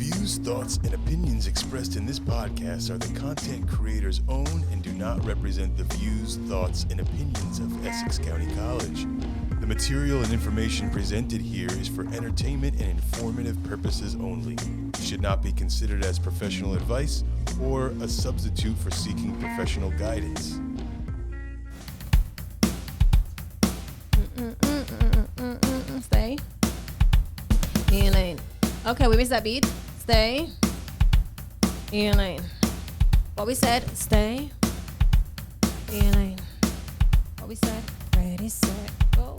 views, thoughts, and opinions expressed in this podcast are the content creator's own and do not represent the views, thoughts, and opinions of Essex County College. The material and information presented here is for entertainment and informative purposes only. It should not be considered as professional advice or a substitute for seeking professional guidance. Stay. Elaine. Okay, we missed that beat. Stay. Elaine. What we said, stay. Elaine. What we said, ready, set, goes.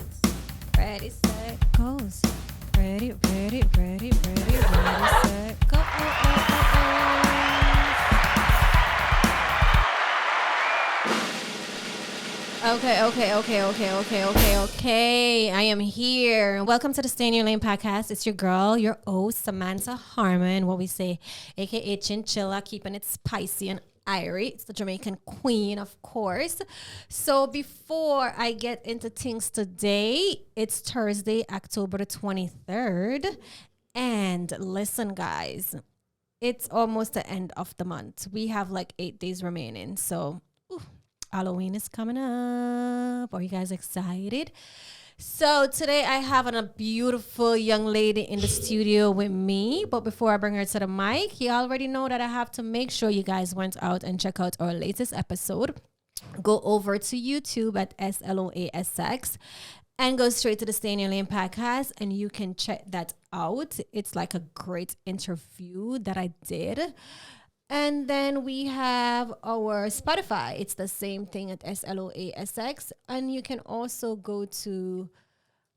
Ready, set, goes. Ready, set, go. Okay. I am here. Welcome to the Stay in Your Lane podcast. It's your girl, your host, Samanta Harmond, what we say, aka Chinchilla, keeping it spicy and airy. It's the Jamaican queen, of course. So before I get into things today, it's Thursday, October the 23rd. And listen, guys, it's almost the end of the month. We have like 8 days remaining. So Halloween is coming up. Are you guys excited? So today I have a beautiful young lady in the studio with me. But before I bring her to the mic, you already know that I have to make sure you guys went out and check out our latest episode. Go over to YouTube at SLAOESSEX and go straight to the Stay in Your Lane podcast, and you can check that out. It's like a great interview that I did. And then we have our Spotify. It's the same thing at SLAOESSEX. And you can also go to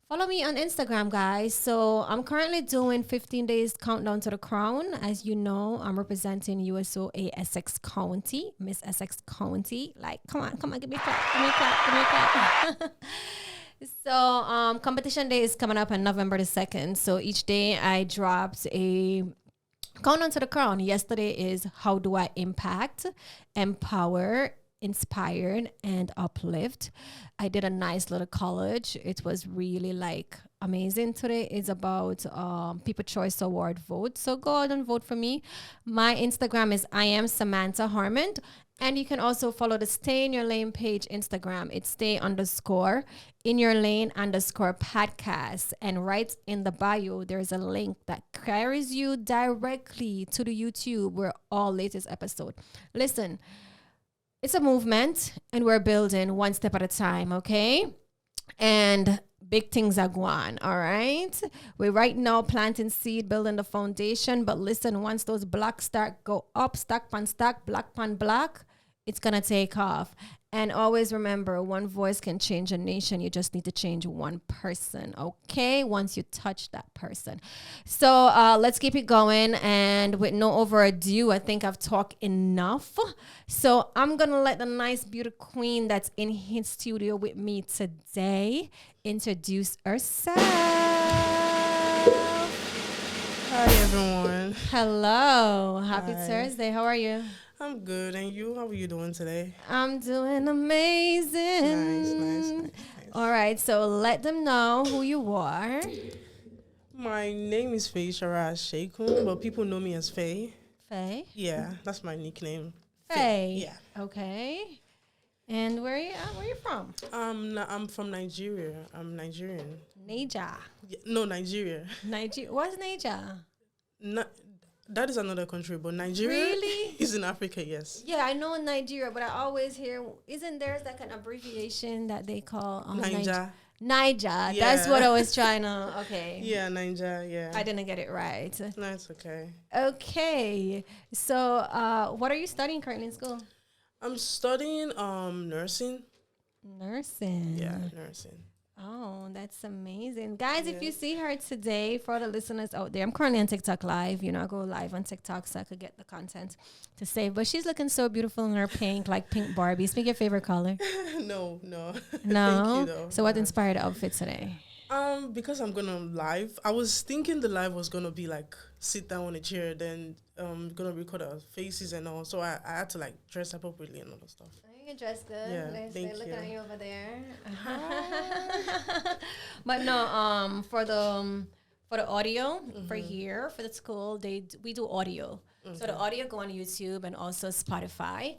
follow me on Instagram, guys. So I'm currently doing 15 days countdown to the crown. As you know, I'm representing USOA Essex County, Miss Essex County. Like, come on, give me a clap. So competition day is coming up on November the 2nd. So each day I dropped a countdown to the crown. Yesterday is how do I impact, empower, inspire, and uplift. I did a nice little college. It was really like amazing. Today is about People Choice Award vote. So go out and vote for me. My Instagram is I am Samanta Harmond. And you can also follow the Stay in Your Lane page Instagram. It's stay_in_your_lane_podcast. And right in the bio, there's a link that carries you directly to the YouTube where all latest episode. Listen, it's a movement and we're building one step at a time, okay? And big things are going, all right? We're right now planting seed, building the foundation. But listen, once those blocks start go up, stack pan stack, block pan block, it's going to take off. And always remember, one voice can change a nation. You just need to change one person, okay? Once you touch that person. So let's keep it going. And with no over ado, I think I've talked enough. So I'm going to let the nice, beautiful queen that's in his studio with me today introduce herself. Hi, everyone. Hello. Happy Thursday. How are you? I'm good. And you? How are you doing today? I'm doing amazing. Nice. All right. So let them know who you are. My name is Fey Asakeen, but people know me as Fey. Fey? Yeah, that's my nickname. Fey. Yeah. Okay. And where are you from? I'm from Nigeria. I'm Nigerian. Niger. Yeah, no, Nigeria. What's Niger? That is another country, but Nigeria really? is in Africa, yes. Yeah, I know Nigeria, but I always hear, isn't there like an abbreviation that they call Niger? Niger. Yeah. That's what I was trying to, okay. Yeah, Niger, yeah. I didn't get it right. No, it's okay. Okay. So what are you studying currently in school? I'm studying nursing. Nursing. Yeah, nursing. Oh, that's amazing. Guys, if you see her today, for the listeners out there, I'm currently on TikTok live. You know, I go live on TikTok so I could get the content to save. But she's looking so beautiful in her pink, like pink Barbie. Speak your favorite color. No. No? Thank you, though. So what inspired the outfit today? Because I'm gonna live. I was thinking the live was gonna be like sit down on a chair, then gonna record our faces and all. So I had to like dress appropriately and all that stuff. You dress good. Yeah, They're looking at you over there. But no, for For the audio, for here, for the school, we do audio. So the audio go on YouTube and also Spotify.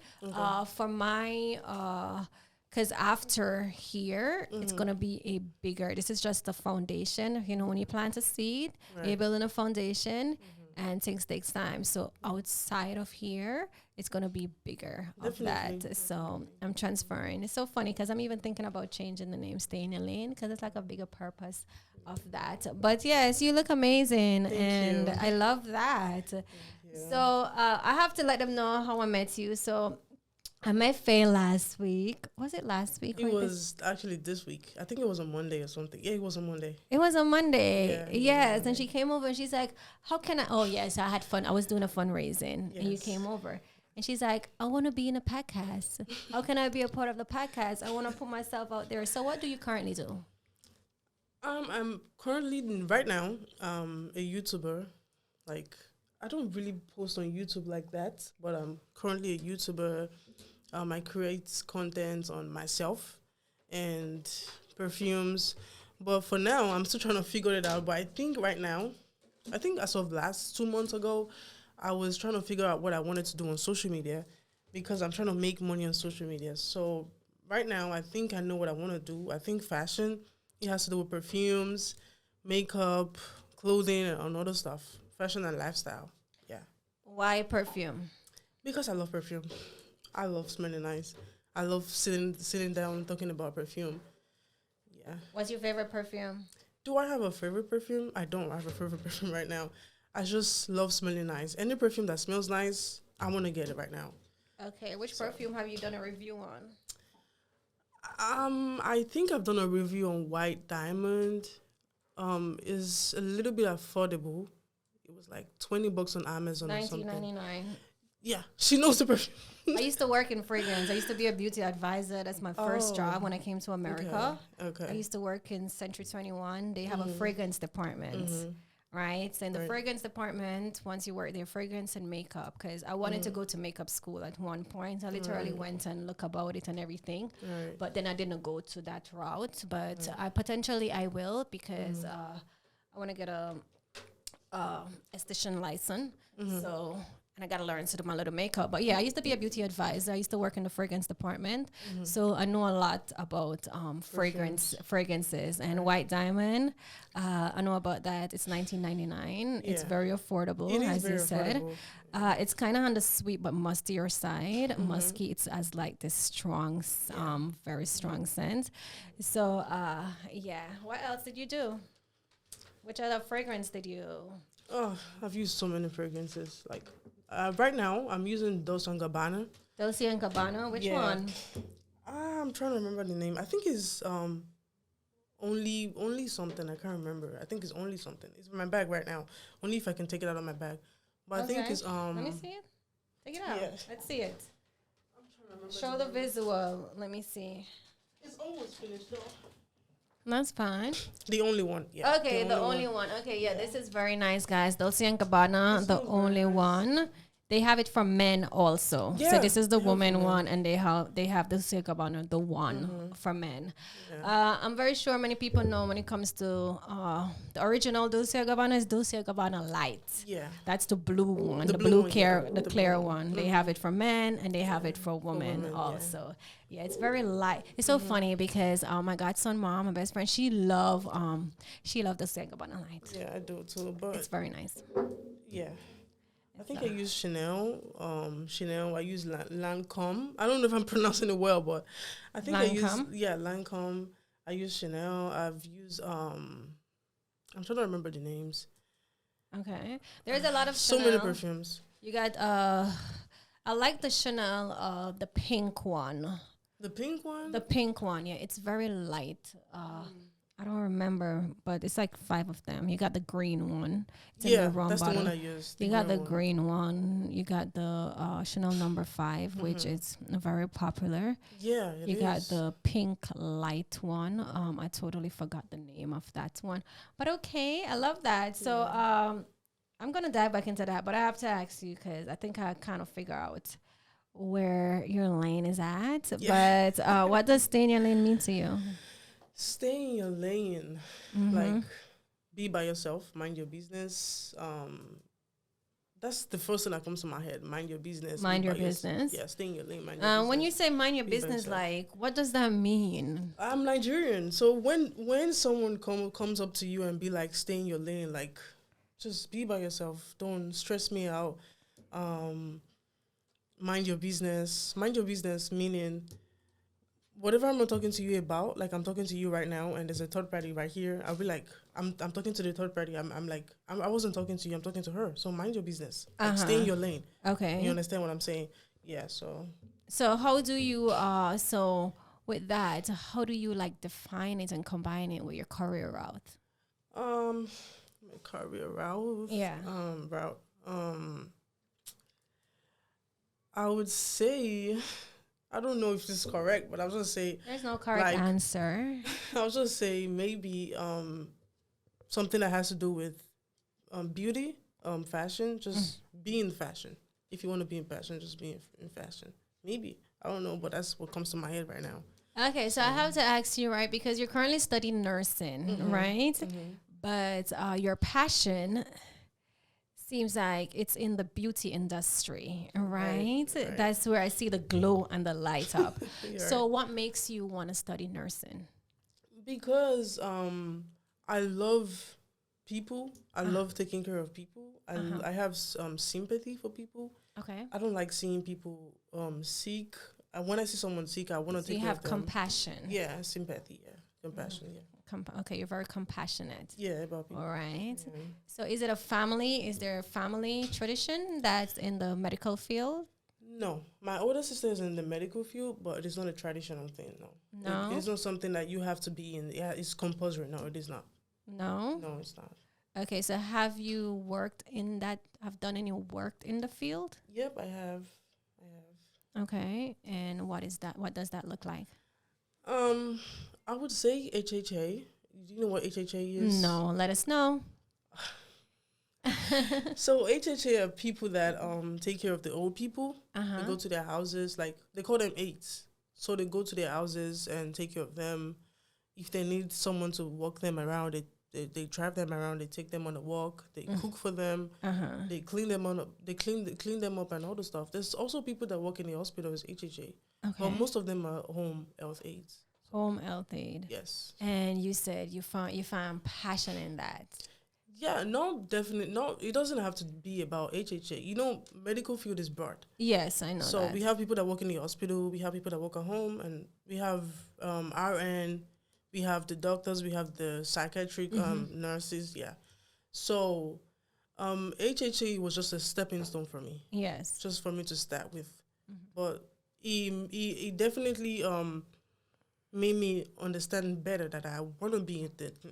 For my, because after here, it's going to be a bigger, this is just the foundation. You know, when you plant a seed, you're building a foundation and things takes time. So outside of here, it's going to be bigger of that. So I'm transferring. It's so funny because I'm even thinking about changing the name Stay in Your Lane because it's like a bigger purpose of that. But yes, you look amazing. Thank you. I love that. So I have to let them know how I met you. So I met Fey last week. Was it last week? It was actually this week. I think it was on Monday or something. Yeah, it was on Monday. It was on Monday. Yeah, Yes. And she came over and she's like, how can I? Oh, yes. I had fun. I was doing a fundraising and you Yes. came over. And she's like, I want to be in a podcast. How can I be a part of the podcast? I want to put myself out there. So what do you currently do? I'm currently right now a YouTuber. Like, I don't really post on YouTube like that, but I'm currently a YouTuber. I create content on myself and perfumes. But for now, I'm still trying to figure it out. But I think right now, as of last 2 months ago, I was trying to figure out what I wanted to do on social media because I'm trying to make money on social media. So right now, I think I know what I want to do. I think fashion, it has to do with perfumes, makeup, clothing, and other stuff. Fashion and lifestyle. Yeah. Why perfume? Because I love perfume. I love smelling nice. I love sitting down talking about perfume. Yeah. What's your favorite perfume? Do I have a favorite perfume? I don't have a favorite perfume right now. I just love smelling nice. Any perfume that smells nice, I want to get it right now. Okay. Which perfume have you done a review on? I think I've done a review on White Diamond. Is a little bit affordable. It was like $20 on Amazon or something. $19.99. Yeah, she knows the perfume. I used to work in fragrance. I used to be a beauty advisor. That's my first job when I came to America. Okay. I used to work in Century 21. They have a fragrance department, right? So in the fragrance department, once you work there, fragrance and makeup, because I wanted to go to makeup school at one point. I literally went and looked about it and everything. But then I didn't go to that route. But I will because I want to get a esthetician license. So... And I got to learn to do my little makeup. But yeah, I used to be a beauty advisor. I used to work in the fragrance department. So I know a lot about fragrances. And White Diamond, I know about that. It's $19.99. It's very affordable, as you said. It's kind of on the sweet but mustier side. Musky, it's as like this strong, very strong scent. So yeah, what else did you do? Which other fragrance did you? Oh, I've used so many fragrances. Like right now, I'm using Dolce & Gabbana. Dolce & Gabbana? Which one? I'm trying to remember the name. I think it's only something. I can't remember. I think it's only something. It's in my bag right now. Only if I can take it out of my bag. But I think it's Let me see it. Take it out. Yeah. Let's see it. I'm trying to remember. Show the visual. Let me see. It's almost finished though. That's fine. The only one. Yeah. Okay, the only one. Okay, yeah, this is very nice, guys. Dolce & Gabbana, the only one. They have it for men also. Yeah, so this is the they have woman for men. one, and they have Dolce & Gabbana, the one for men. Yeah. I'm very sure many people know when it comes to the original Dolce & Gabbana is Dolce & Gabbana Light. Yeah. That's the blue one, the blue blue one, the clear blue one. They have it for men and they have it for women also. Yeah, it's very light. It's so funny because my godson mom, my best friend, she loved Dolce & Gabbana Light. Yeah, I do too. But It's very nice. yeah. I think I use Chanel. I use Lancome. I don't know if I'm pronouncing it well, but I think Lancome? Lancome. I use Chanel. I've used I'm trying to remember the names. Okay. There's a lot of So Chanel. many perfumes. You got I like the Chanel the pink one. The pink one? The pink one, yeah. It's very light. I don't remember, but it's like 5 of them. You got the green one. It's in the rum that's bottle. the one I used. You got the green one. You got the Chanel number 5, which is very popular. Yeah, You got the pink light one. I totally forgot the name of that one. But okay, I love that. So I'm going to dive back into that, but I have to ask you because I think I kind of figure out where your lane is at. Yeah. But what does stay in your lane mean to you? Stay in your lane. Like, be by yourself, mind your business. That's the first thing that comes to my head. Mind your business. Mind your business. Yeah, stay in your lane. Mind your business. When you say mind your Be by business, yourself. like, what does that mean? I'm Nigerian, so when someone comes up to you and be like, stay in your lane, like, just be by yourself. Don't stress me out. Mind your business. Mind your business, meaning whatever I'm talking to you about, like I'm talking to you right now, and there's a third party right here. I'll be like, I'm talking to the third party. I wasn't talking to you. I'm talking to her. So mind your business. Like, stay in your lane. Okay. You understand what I'm saying? Yeah. So how do you so with that, how do you like define it and combine it with your career route? My career route. Yeah. Route. I would say, I don't know if this is correct, but I was gonna say There's no correct answer. I was gonna say maybe something that has to do with beauty, fashion, just be in fashion. If you want to be in fashion, just be in fashion. Maybe. I don't know, but that's what comes to my head right now. Okay, so I have to ask you, right, because you're currently studying nursing, right? But your passion seems like it's in the beauty industry, right? That's where I see the glow and the light up. So what makes you want to study nursing? Because I love people. I love taking care of people. I have sympathy for people. Okay. I don't like seeing people sick. When I see someone sick, I want to take you care have of them. compassion. Yeah, sympathy. Yeah, compassion. Yeah. Okay, you're very compassionate. Yeah, about people. All right. So is it a family? Is there a family tradition that's in the medical field? No. My older sister is in the medical field, but it is not a traditional thing, no. No? It's not something that you have to be in. Yeah, it's compulsory. No, it is not. No? No, it's not. Okay, so have you worked in that, have done any work in the field? Yep, I have. Okay, and what is that? What does that look like? I would say HHA. Do you know what HHA is? No, let us know. So HHA are people that take care of the old people. They go to their houses, like they call them aides. So they go to their houses and take care of them. If they need someone to walk them around, they drive them around. They take them on a walk. They cook for them. They clean them on. They clean them up and all the stuff. There's also people that work in the hospital as HHA, but most of them are home health aides. Home health aid. Yes. And you said you found passion in that. Yeah, no, definitely. No, it doesn't have to be about HHA. You know, medical field is broad. Yes, I know so that. We have people that work in the hospital. We have people that work at home. And we have RN. We have the doctors. We have the psychiatric nurses. Yeah. So HHA was just a stepping stone for me. Yes. Just for me to start with. But he definitely made me understand better that I want to be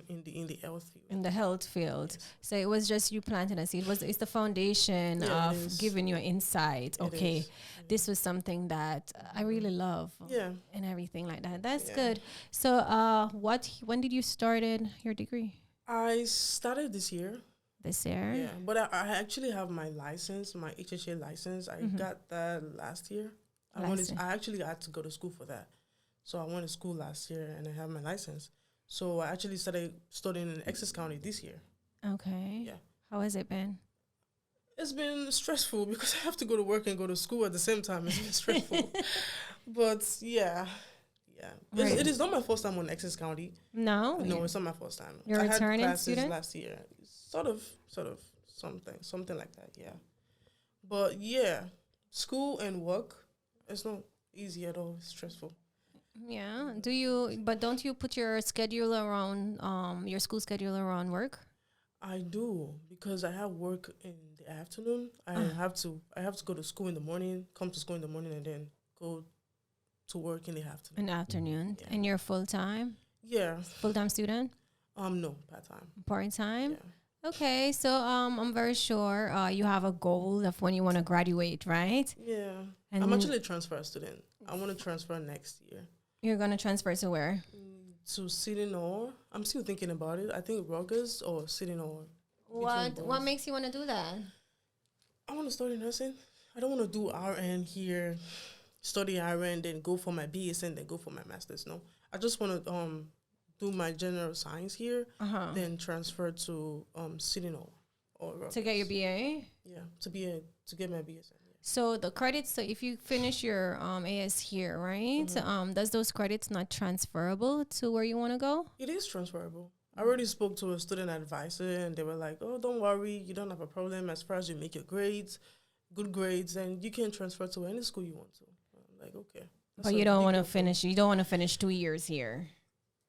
in the health field. In the health field. Yes. So it was just you planting a seed. It's the foundation of giving you insight. Okay, this was something that I really love. Yeah. And everything like that. That's good. So when did you start your degree? I started this year. This year? Yeah. But I actually have my license, my HHA license. I got that last year. I actually had to go to school for that. So I went to school last year and I have my license. So I actually started studying in Essex County this year. Okay. Yeah. How has it been? It's been stressful because I have to go to work and go to school at the same time. It's been stressful. But yeah. Right. It is not my first time on Essex County. No? No, it's not my first time. You're I returning had classes student? last year. Sort of something like that, yeah. But yeah, school and work, it's not easy at all. It's stressful. Yeah. Don't you put your schedule around your school schedule around work? I do, because I have work in the afternoon. I have to go to school in the morning, come to school in the morning, and then go to work in the afternoon. In the afternoon. Yeah. And you're full time? Yeah. Full time student? No, part-time. Part-time? Yeah. Okay, so I'm very sure you have a goal of when you want to graduate, right? Yeah. And I'm actually a transfer student. I want to transfer next year. You're going to transfer to where? To Sydney or I'm still thinking about it. I think Rutgers or Sydney or. What makes you want to do that? I want to study nursing. I don't want to do RN here, study RN, then go for my BS and then go for my master's. No, I just want to do my general science here, then transfer to Citino or To get your BA? yeah, to get my BSN. Yeah. So the credits, so if you finish your AS here, right? Does those credits not transferable to where you want to go? It is transferable. I already spoke to a student advisor, and they were like, "Oh, don't worry, you don't have a problem as far as you make your grades, good grades, and you can transfer to any school you want to." I'm like, okay. But you don't want to finish. You don't want to finish 2 years here.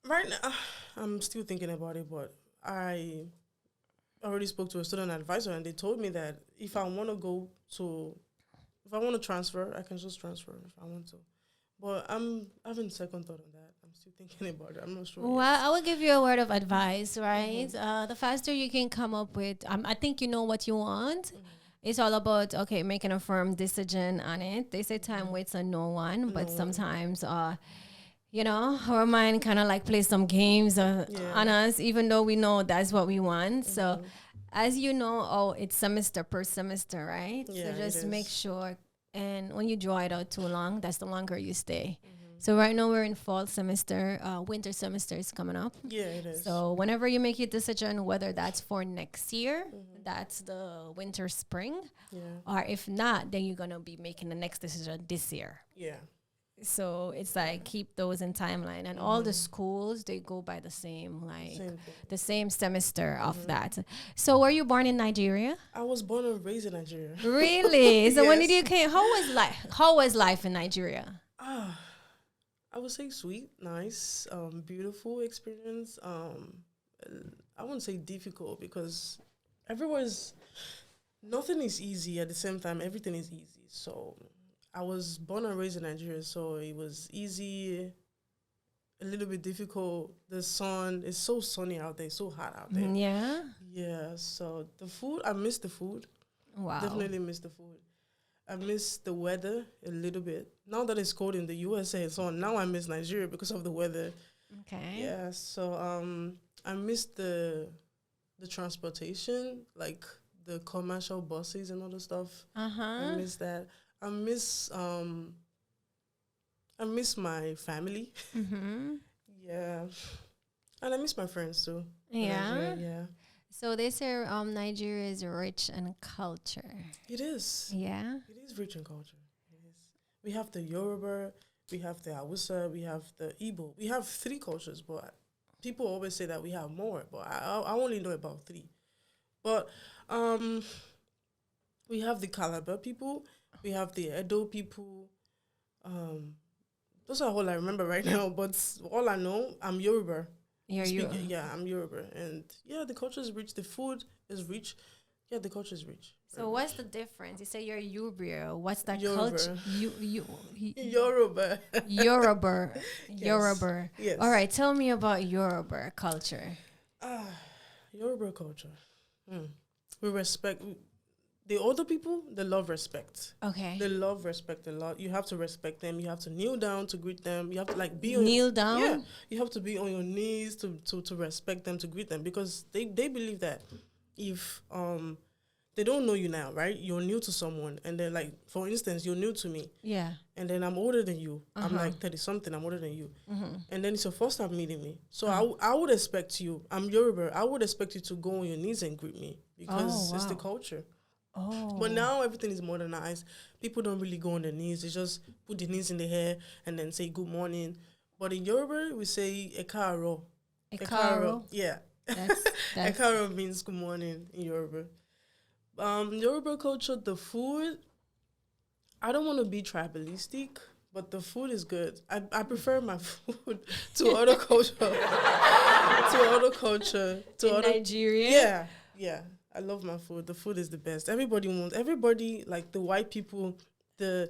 Right now, I'm still thinking about it, but I already spoke to a student advisor, and they told me that if I want to transfer, I can just transfer if I want to. But I'm having second thought on that. I'm still thinking about it. I'm not sure. Well, I will give you a word of advice, right? The faster you can come up with, I think you know what you want. It's all about, okay, making a firm decision on it. They say time waits on no one, but sometimes, you know, our mind kind of like plays some games on us, even though we know that's what we want. So as you know, it's semester per semester, right? Yeah, so just it make is. sure. And when you draw it out too long, that's the longer you stay. So right now we're in fall semester. Winter semester is coming up. Yeah, it is. So whenever you make your decision, whether that's for next year, that's the winter, spring, or if not, then you're going to be making the next decision this year. Yeah. So it's like keep those in timeline. And all the schools, they go by the same, the same semester of that. So were you born in Nigeria? I was born and raised in Nigeria. Really? So when did Yes. you came? How was life in Nigeria? I would say sweet, nice, beautiful experience. I wouldn't say difficult because nothing is easy at the same time. Everything is easy. So I was born and raised in Nigeria, so it was easy, a little bit difficult. The sun is so sunny out there, it's so hot out there. Yeah. Yeah, so the food, I miss the food. Wow. Definitely miss the food. I miss the weather a little bit. Now that it's cold in the USA, so now I miss Nigeria because of the weather. Okay. Yeah, so I miss the transportation, like the commercial buses and all the stuff. I miss that. I miss my family. Yeah, and I miss my friends too. Yeah. Nigeria, yeah. So they say Nigeria is rich in culture. It is. Yeah. It is rich in culture. It is. We have the Yoruba, we have the Hausa, we have the Igbo. We have 3 cultures, but people always say that we have more. But I only know about 3. But we have the Calabar people, we have the Edo people. Those are all I remember right now. But all I know, I'm Yoruba. Yeah, I'm Yoruba, and yeah, the culture is rich. The food is rich. Yeah, the culture is rich. So what's the difference? You say you're Yoruba. What's that Yoruba. culture? Yoruba. Yoruba. Yes. Yoruba. Yes. All right, tell me about Yoruba culture. Yoruba culture. We respect the older people. They love respect. Okay. They love respect a lot. You have to respect them. You have to kneel down to greet them. You have to be kneel down. Yeah, you have to be on your knees to respect them, to greet them, because they believe that if they don't know you now, right? You're new to someone, and then for instance, you're new to me. Yeah. And then I'm older than you. I'm like 30 something. I'm older than you. And then it's your first time meeting me. So I would expect you. I'm Yoruba. I would expect you to go on your knees and greet me because it's the culture. But now everything is modernized. People don't really go on their knees. They just put their knees in the hair and then say good morning. But in Yoruba, we say ekaro. Ekaro. Yeah. That's Ekaro means good morning in Yoruba. Yoruba culture, the food, I don't want to be tribalistic, but the food is good. I prefer my food to other culture. In Nigeria? Yeah. I love my food. The food is the best. Everybody, like the white people, the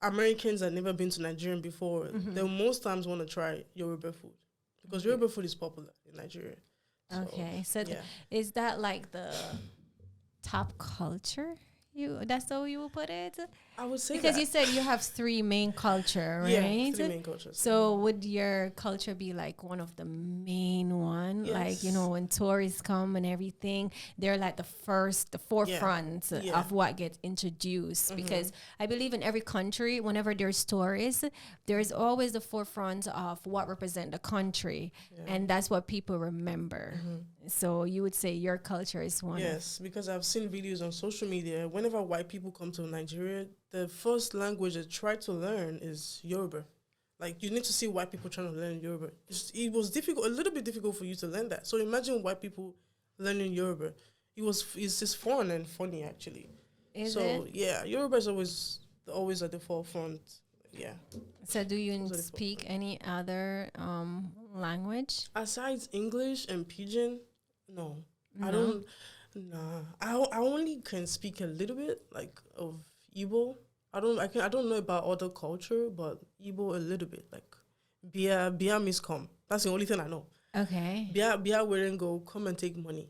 Americans that never been to Nigeria before, they most times want to try Yoruba food because Yoruba food is popular in Nigeria. Okay. So is that like the top culture That's how you will put it? I would say Because that. you said you have three main culture, right? Yeah, three main cultures. So would your culture be like one of the main one? Like, you Yes. know, when tourists come and everything, they're like the forefront Yeah. of what gets introduced. Because I believe in every country, whenever there's tourists, there's always the forefront of what represent the country. And that's what people remember. So you would say your culture is one. Yes, because I've seen videos on social media. Whenever white people come to Nigeria, the first language they try to learn is Yoruba. Like, you need to see white people trying to learn Yoruba. It was difficult, a little bit difficult for you to learn that. So imagine white people learning Yoruba. It's just fun and funny, actually. Is it? Yeah, Yoruba is always at the forefront. Yeah. So do you Those are the speak any other language? Aside English and Pidgin, no. I No? don't. Nah. I only can speak a little bit, like, of Igbo. I don't know about other culture, but Igbo a little bit. Like, Bia means come. That's the only thing I know. Okay. Bia wearing go, come and take money.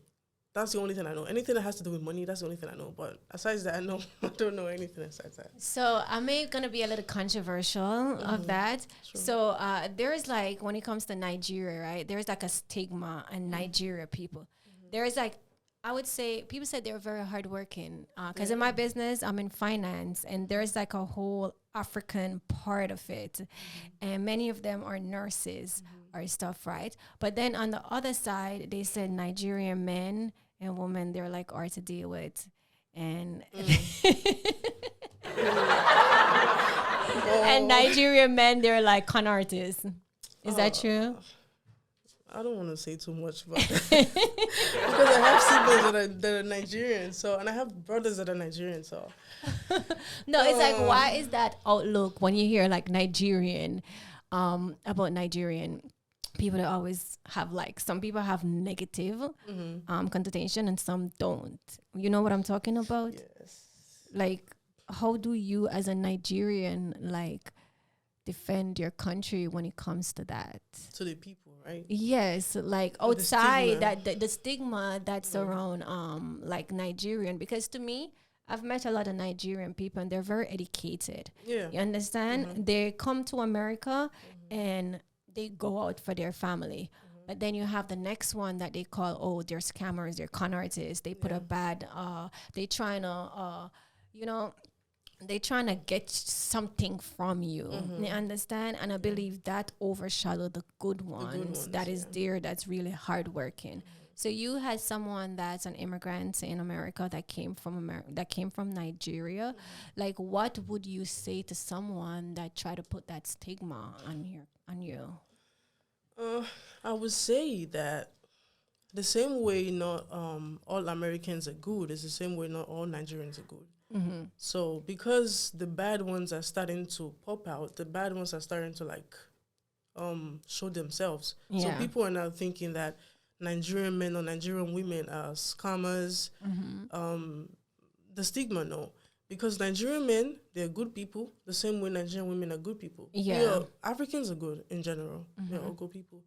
That's the only thing I know. Anything that has to do with money, that's the only thing I know. But aside that, no, I don't know anything aside that. So I may gonna be a little controversial of that. Sure. So there is like, when it comes to Nigeria, right? There is like a stigma in Nigeria people. There is like, I would say people said they're very hardworking. Because in my business, I'm in finance, and there's like a whole African part of it, and many of them are nurses or stuff, right? But then on the other side, they said Nigerian men and women, they're like hard to deal with, and and Nigerian men, they're like con artists. Is that true? I don't want to say too much about that. Because I have siblings that are Nigerian, and I have brothers that are Nigerian, so. No, it's like, why is that outlook when you hear like Nigerian, about Nigerian people that always have like, some people have negative connotation and some don't. You know what I'm talking about? Yes. Like, how do you as a Nigerian like defend your country when it comes to that? To the people, right? Yes, like Or the outside stigma. the stigma that's around like Nigerian, because to me, I've met a lot of Nigerian people and they're very educated. Yeah. You understand? They come to America and they go out for their family. But then you have the next one that they call, oh, they're scammers, they're con artists. They put a bad, they trying to, you know, they trying to get something from you. You understand? And I believe that overshadowed the good ones that is there, that's really hardworking. So you had someone that's an immigrant in America that came from Nigeria. Like, what would you say to someone that try to put that stigma on you? I would say that the same way not all Americans are good is the same way not all Nigerians are good. So because the bad ones are starting to pop out, the bad ones are starting to like show themselves. So people are now thinking that Nigerian men or Nigerian women are scammers. The stigma, no. Because Nigerian men, they're good people, the same way Nigerian women are good people. Yeah. Africans are good in general. They're all good people.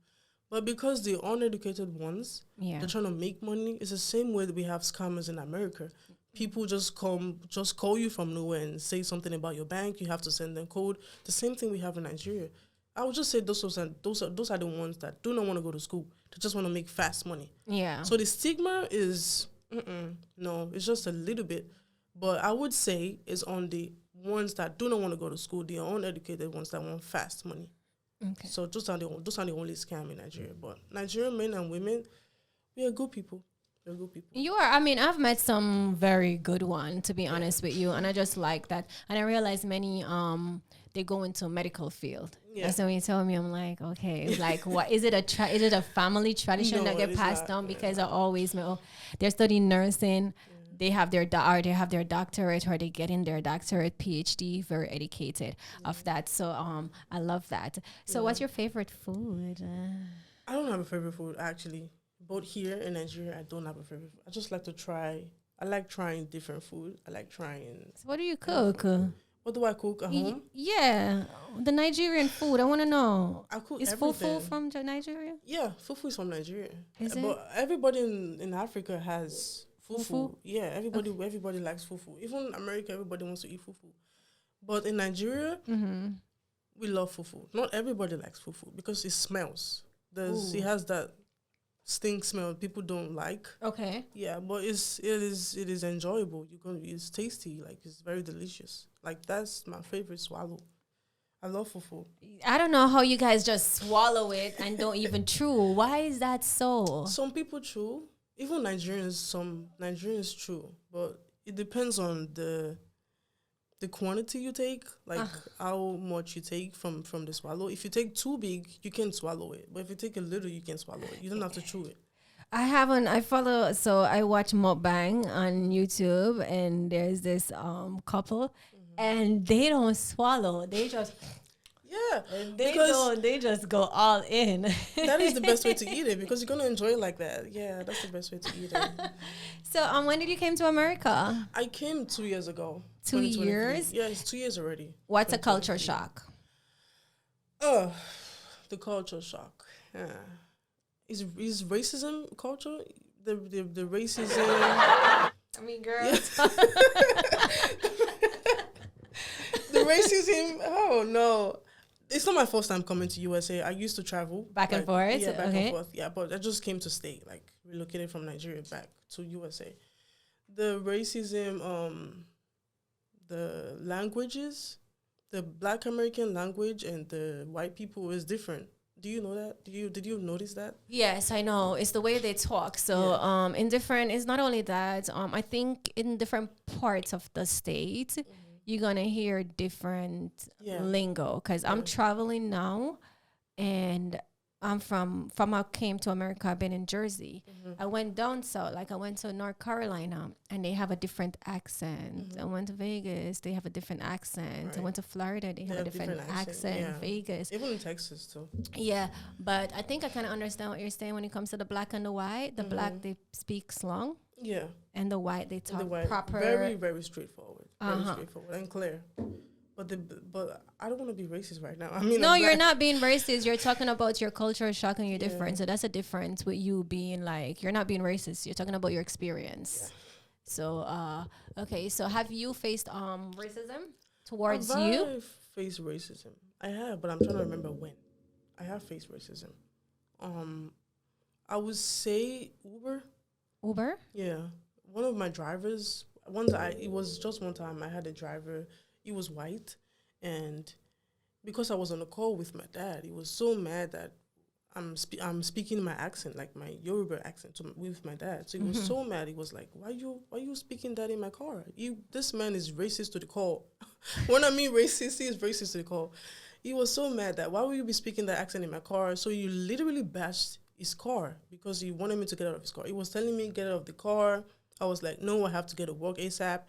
But because the uneducated ones, they're trying to make money, it's the same way that we have scammers in America. People just call you from nowhere and say something about your bank. You have to send them code. The same thing we have in Nigeria. I would just say those are the ones that do not want to go to school. They just want to make fast money. Yeah. So the stigma is, no, it's just a little bit. But I would say it's on the ones that do not want to go to school, the uneducated ones that want fast money. Okay. So those are the only scam in Nigeria. But Nigerian men and women, we are good people. We're good people. You are. I mean, I've met some very good one, to be honest with you, and I just like that. And I realize many they go into medical field. Yeah. And so when you tell me, I'm like, okay, like, what is it? Is it a family tradition No, that get it is passed not. down? Because I always know they're studying nursing. They have their doctorate, or they get in their doctorate, PhD, very educated of that. So I love that. So what's your favorite food? I don't have a favorite food, actually. Both here in Nigeria, I don't have a favorite food. I just like to try. I like trying different food. I like trying. So what do you cook? What do I cook at home? Yeah, the Nigerian food. I want to know. I cook Is everything. fufu from Nigeria? Yeah, fufu is from Nigeria. Is But everybody in Africa has Fufu. Yeah, everybody likes fufu. Even in America, everybody wants to eat fufu. But in Nigeria, we love fufu. Not everybody likes fufu because it smells. It has that stink smell people don't like. Okay. Yeah, but it is enjoyable. It's tasty. Like, it's very delicious. Like, that's my favorite swallow. I love fufu. I don't know how you guys just swallow it and don't even chew. Why is that so? Some people chew. Even Nigerians, some Nigerians chew. But it depends on the quantity you take, like how much you take from the swallow. If you take too big, you can swallow it. But if you take a little, you can swallow it. You don't have to chew it. I watch mukbang on YouTube, and there's this couple, and they don't swallow. They just they just go all in. That is the best way to eat it, because you're gonna enjoy it like that. Yeah, that's the best way to eat it. So when did you came to America? I came 2 years ago. 2 years? Yeah, it's 2 years already. What's a culture shock? The culture shock. Yeah. Is racism culture? The racism. I mean, girl. Yeah. The racism. Oh no. It's not my first time coming to USA. I used to travel back and forth. Yeah, back and forth. Yeah, but I just came to stay, like relocated from Nigeria back to USA. The racism, the languages, the Black American language and the white people is different. Do you know that? Did you notice that? Yes, I know. It's the way they talk. So in different, it's not only that. I think in different parts of the state, you're gonna hear different lingo. Because I'm traveling now, and I'm from I came to America. I've been in Jersey. I went down south, like I went to North Carolina, and they have a different accent. I went to Vegas, they have a different accent. Right. I went to Florida, they have a different accent. Yeah. Vegas, even in Texas too. Yeah, but I think I kind of understand what you're saying when it comes to the Black and the white. The Black, they speak slang. Yeah. And the white, they talk proper. Very, very straightforward. Very straightforward and clear. But I don't want to be racist right now. I mean, no, you're not being racist. You're talking about your culture shock and your difference. So that's a difference with you being like, you're not being racist. You're talking about your experience. Yeah. So, okay. So have you faced racism towards you? I've faced racism. I have, but I'm trying to remember when. I have faced racism. I would say Uber. Uber? Yeah. One of my drivers, it was just one time I had a driver. He was white, and because I was on a call with my dad, he was so mad that I'm speaking my accent, like my Yoruba accent, with my dad. So he was so mad. He was like, "Why you speaking that in my car? This man is racist to the call." When I mean racist, he is racist to the call. He was so mad that why would you be speaking that accent in my car? So you literally bashed his car because he wanted me to get out of his car. He was telling me get out of the car. I was like, no, I have to get to work ASAP.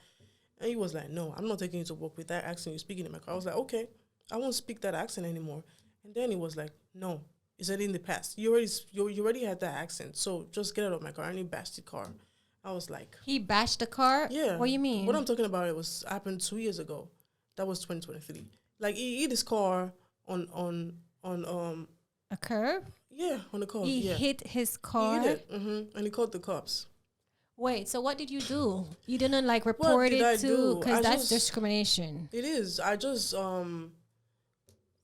And he was like, no, I'm not taking you to work with that accent you're speaking in my car. I was like, okay, I won't speak that accent anymore. And then he was like, no, he said in the past, you already had that accent, so just get out of my car. And he bashed the car. I was like, he bashed the car? Yeah. What do you mean? What I'm talking about, happened 2 years ago. That was 2023. Like he hit his car on a curb? Yeah, on the curb. He hit his car? He hit it, and he called the cops. Wait, so what did you do? You didn't report it to, because that's discrimination. It is. I just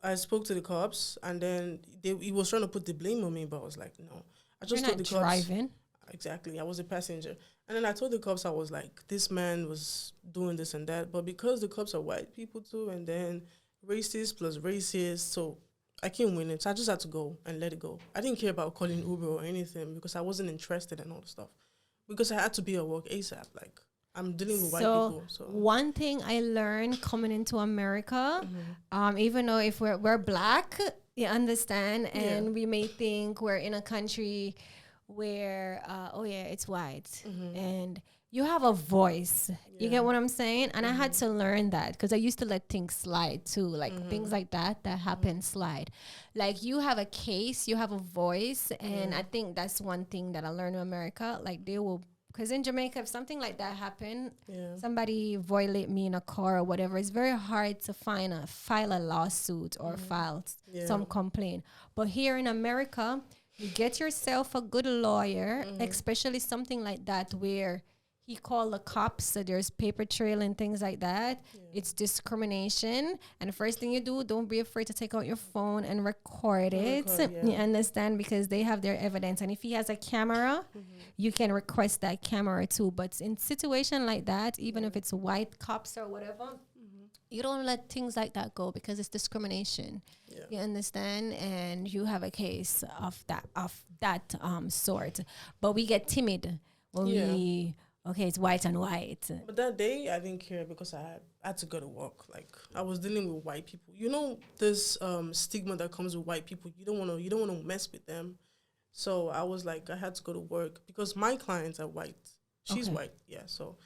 I spoke to the cops, and then he was trying to put the blame on me, but I was like, no. I just told the cops. Driving. Exactly, I was a passenger, and then I told the cops I was like, this man was doing this and that, but because the cops are white people too, and then racist plus racist, so I can't win it. So I just had to go and let it go. I didn't care about calling Uber or anything because I wasn't interested in all the stuff. Because I had to be at work ASAP. Like, I'm dealing with white people. So one thing I learned coming into America, even though if we're Black, you understand, and we may think we're in a country where, it's white. And you have a voice. You get what I'm saying? And I had to learn that because I used to let things slide too. Like things like that happen slide. Like you have a case, you have a voice. And I think that's one thing that I learned in America. Like they will, because in Jamaica, if something like that happened, somebody violate me in a car or whatever, it's very hard to file a lawsuit or file some complaint. But here in America, you get yourself a good lawyer, especially something like that where he called the cops. So there's paper trail and things like that. Yeah. It's discrimination. And the first thing you do, don't be afraid to take out your phone and record it. You understand? Because they have their evidence. And if he has a camera, you can request that camera too. But in situation like that, even if it's white cops or whatever, you don't let things like that go because it's discrimination. Yeah. You understand? And you have a case of that sort. But we get timid when it's white and white. But that day, I didn't care because I had to go to work. Like, I was dealing with white people. You know, this stigma that comes with white people. You don't want to mess with them. So I was like, I had to go to work because my clients are white. She's white, yeah. So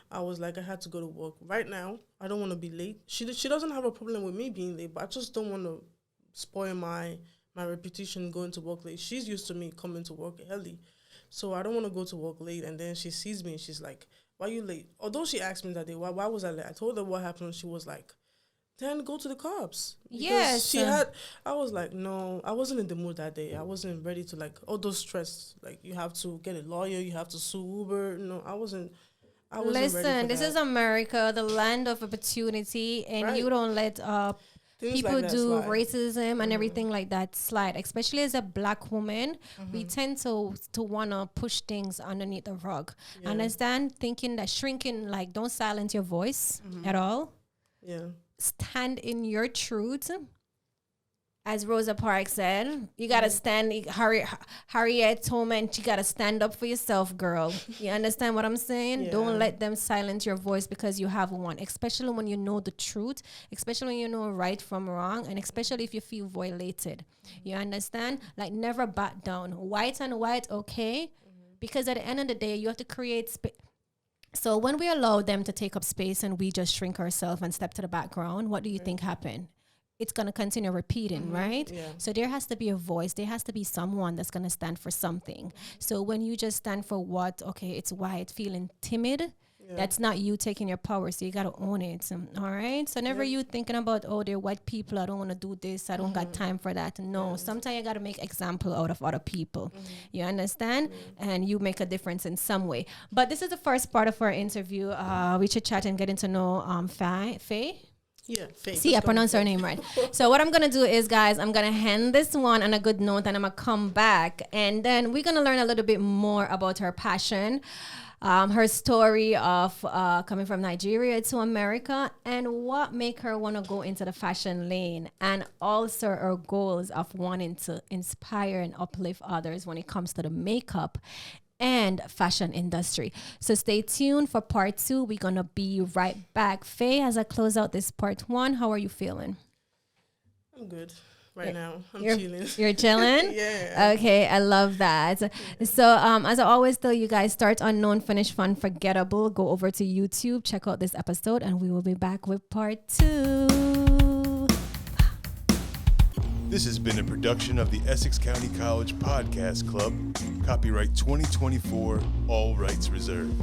I was like, I had to go to work. Right now, I don't want to be late. She doesn't have a problem with me being late, but I just don't want to spoil my reputation going to work late. She's used to me coming to work early. So I don't want to go to work late, and then she sees me and she's like, why are you late? Although she asked me that day, why was I late? I told her what happened. She was like, then go to the cops. Yes. I was like, no, I wasn't in the mood that day. I wasn't ready to, like, all those stress. Like, you have to get a lawyer, you have to sue Uber. No, I wasn't ready Listen, for this that. is America, the land of opportunity, and you don't let people like do slide. racism and everything like that slide. Especially as a black woman, we tend to want to push things underneath the rug. Yeah. Understand? Thinking that shrinking, like, don't silence your voice at all. Yeah. Stand in your truth. As Rosa Parks said, you got to stand. Harriet Tubman, you got to stand up for yourself, girl. You understand what I'm saying? Yeah. Don't let them silence your voice because you have one, especially when you know the truth, especially when you know right from wrong, and especially if you feel violated. You understand? Like, never back down. White and white, okay? Because at the end of the day, you have to create space. So when we allow them to take up space and we just shrink ourselves and step to the background, what do you think happened? It's going to continue repeating, right? Yeah. So there has to be a voice. There has to be someone that's going to stand for something. So when you just stand for what, okay, it's white, feeling timid, that's not you taking your power. So you got to own it. All right? So never you thinking about, oh, they're white people. I don't want to do this. I don't got time for that. No, sometimes you got to make example out of other people. You understand? And you make a difference in some way. But this is the first part of our interview. We should chat and getting to know Fey. Yeah, Fey. See, I pronounced her name right. So what I'm going to do is, guys, I'm going to hand this one on a good note, and I'm going to come back. And then we're going to learn a little bit more about her passion, her story of coming from Nigeria to America, and what make her want to go into the fashion lane, and also her goals of wanting to inspire and uplift others when it comes to the makeup and fashion industry. So stay tuned for part 2. We're gonna be right back. Fey, as I close out this part 1, how are you feeling? I'm good right now. You're chilling. You're chilling? Yeah. Okay, I love that. So as I always tell you guys, start unknown, finish fun, forgettable. Go over to YouTube, check out this episode, and we will be back with part 2. This has been a production of the Essex County College Podcast Club. Copyright 2024, all rights reserved.